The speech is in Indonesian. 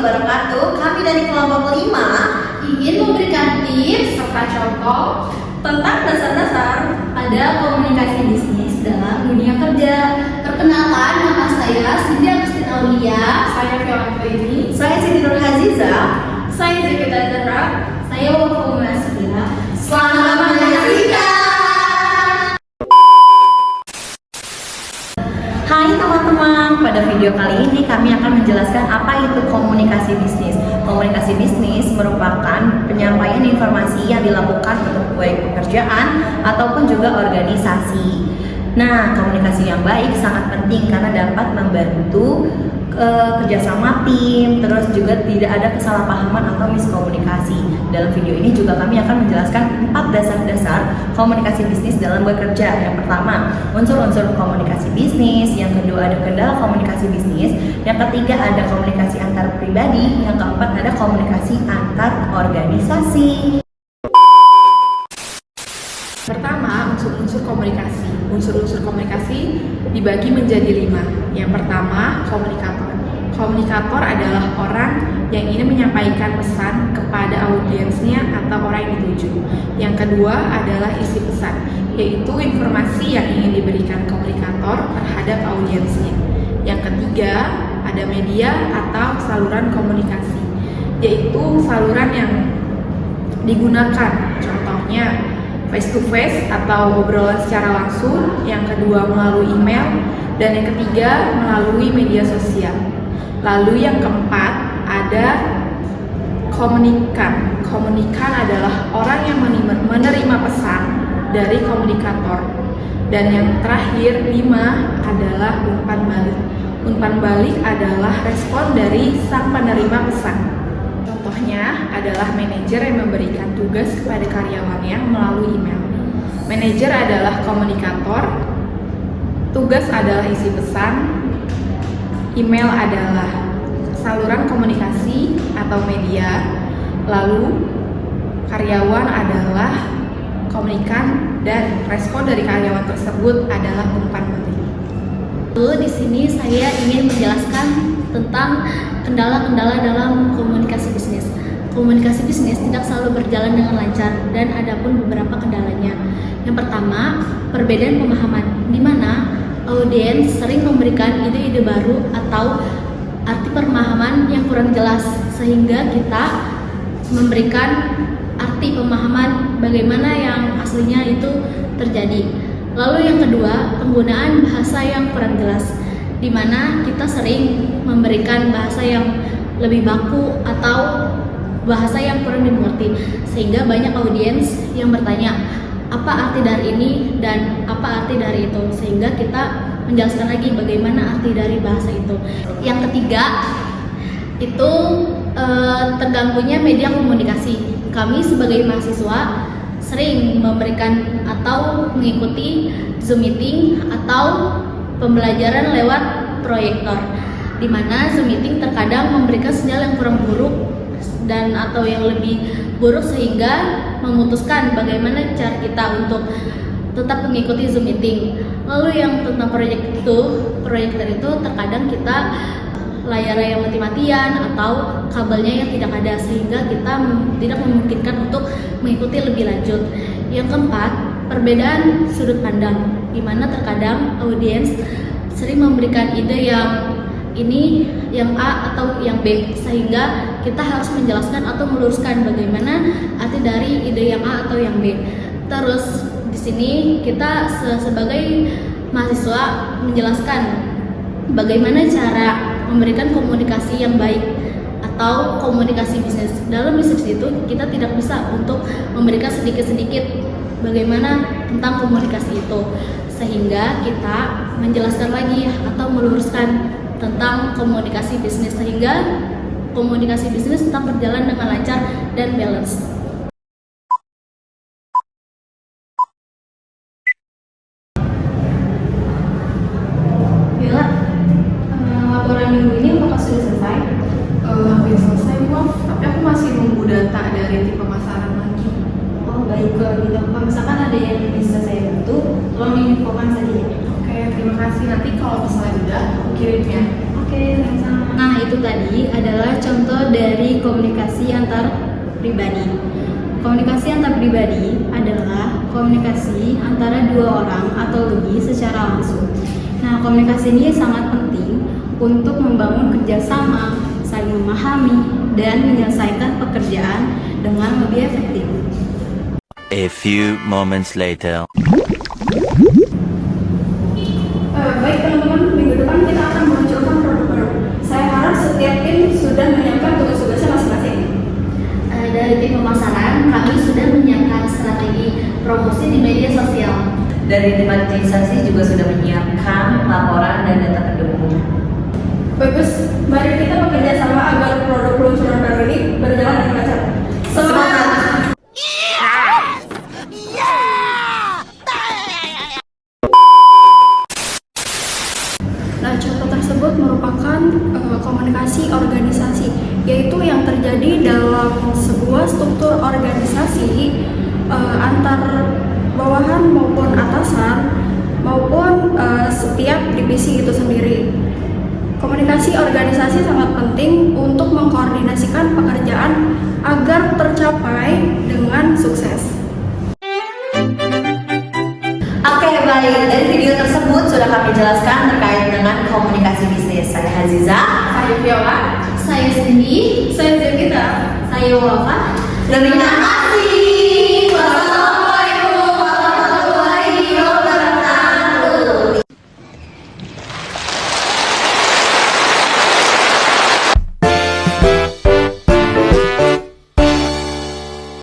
wabarakatuh. Kami dari kelompok 5 ingin memberikan tips serta contoh tentang dasar-dasar pada komunikasi bisnis dalam dunia kerja. Perkenalkan, nama saya Cindy Agustin Aulia. Saya Viola ini. Saya Siti Nur Haziza. Saya Zekita Zahra. Saya Wafa Masila. Selamat menyaksikan. Hai teman-teman, pada video kali ini kami akan menjelaskan apa itu komunikasi bisnis. Komunikasi bisnis merupakan penyampaian informasi yang dilakukan untuk baik pekerjaan ataupun juga organisasi. Nah, komunikasi yang baik sangat penting karena dapat membantu kerjasama tim, terus juga tidak ada kesalahpahaman atau miskomunikasi. Dalam video ini juga kami akan menjelaskan 4 dasar-dasar komunikasi bisnis dalam bekerja. Yang pertama, unsur-unsur komunikasi bisnis. Yang kedua, ada kendala komunikasi bisnis. Yang ketiga, ada komunikasi antar pribadi. Yang keempat, ada komunikasi antar organisasi. Pertama, unsur-unsur komunikasi. Unsur-unsur komunikasi dibagi menjadi 5. Yang pertama, komunikator. Komunikator adalah orang yang ingin menyampaikan pesan kepada audiensnya atau orang yang dituju. Yang kedua adalah isi pesan, yaitu informasi yang ingin diberikan komunikator terhadap audiensnya. Yang ketiga, ada media atau saluran komunikasi, yaitu saluran yang digunakan. Contohnya, face to face atau obrolan secara langsung, yang kedua melalui email, dan yang ketiga melalui media sosial. Lalu yang keempat ada komunikan. Komunikan adalah orang yang menerima pesan dari komunikator. Dan yang terakhir 5 adalah umpan balik. Umpan balik adalah respon dari sang penerima pesan. Contohnya adalah manajer yang memberikan tugas kepada karyawannya melalui email. Manajer adalah komunikator, tugas adalah isi pesan, email adalah saluran komunikasi atau media, lalu karyawan adalah komunikan, dan respon dari karyawan tersebut adalah umpan balik. Lalu di sini saya ingin menjelaskan tentang kendala-kendala dalam komunikasi bisnis. Komunikasi bisnis tidak selalu berjalan dengan lancar dan ada pun beberapa kendalanya. Yang pertama, perbedaan pemahaman, di mana audiens sering memberikan ide-ide baru atau arti pemahaman yang kurang jelas, sehingga kita memberikan arti pemahaman bagaimana yang aslinya itu terjadi. Lalu yang kedua, penggunaan bahasa yang kurang jelas, di mana kita sering memberikan bahasa yang lebih baku atau bahasa yang kurang dimengerti, sehingga banyak audiens yang bertanya apa arti dari ini dan apa arti dari itu, sehingga kita menjelaskan lagi bagaimana arti dari bahasa itu. Yang ketiga itu terganggunya media komunikasi. Kami sebagai mahasiswa sering memberikan atau mengikuti Zoom meeting atau pembelajaran lewat proyektor, di mana Zoom meeting terkadang memberikan sinyal yang kurang buruk dan atau yang lebih buruk, sehingga memutuskan bagaimana cara kita untuk tetap mengikuti Zoom meeting. Lalu yang tentang proyektor itu terkadang kita layarnya yang mati-matian atau kabelnya yang tidak ada, sehingga kita tidak memungkinkan untuk mengikuti lebih lanjut. Yang keempat, perbedaan sudut pandang, di mana terkadang audiens sering memberikan ide yang ini yang A atau yang B, sehingga kita harus menjelaskan atau meluruskan bagaimana arti dari ide yang A atau yang B. Terus di sini kita sebagai mahasiswa menjelaskan bagaimana cara memberikan komunikasi yang baik atau komunikasi bisnis. Dalam bisnis itu kita tidak bisa untuk memberikan sedikit-sedikit bagaimana tentang komunikasi itu, sehingga kita menjelaskan lagi atau meluruskan tentang komunikasi bisnis, sehingga komunikasi bisnis tetap berjalan dengan lancar dan balance. Laporan minggu ini apakah sudah selesai? Hampir selesai, Prof. Tapi aku masih nunggu data dari tim pemasaran lagi. Oh baik, kalau gitu kalau misalkan ada yang bisa saya bantu, tolong diinfokan saja. Oke, terima kasih. Nanti kalau misalnya udah, aku kirim ya. Oke, sama-sama. Nah, itu tadi adalah contoh dari komunikasi antar pribadi. Komunikasi antar pribadi adalah komunikasi antara dua orang atau lebih secara langsung. Nah, komunikasi ini sangat penting untuk membangun kerjasama, saling memahami, dan menyelesaikan pekerjaan dengan lebih efektif. A few moments later. Baik teman-teman, minggu depan kita akan meluncurkan produk baru. Saya harap setiap tim sudah menyiapkan tugas-tugasnya masing-masing. Dari tim pemasaran, kami sudah menyiapkan strategi promosi di media sosial. Dari tim administrasi juga sudah menyiapkan laporan dan data pendukung. Bagus, mari kita bekerja sama agar produk peluncuran baru ini berjalan dengan lancar. Semangat! Nah, contoh tersebut merupakan komunikasi organisasi, yaitu yang terjadi dalam sebuah struktur organisasi antar bawahan maupun atasan maupun setiap divisi itu sendiri. Komunikasi organisasi sangat penting untuk mengkoordinasikan pekerjaan agar tercapai dengan sukses. Oke, baik. Dari video tersebut sudah kami jelaskan terkait dengan komunikasi bisnis. Saya Haziza, Saya Viola, Saya Cindy, saya Zevita. saya Wafa. dan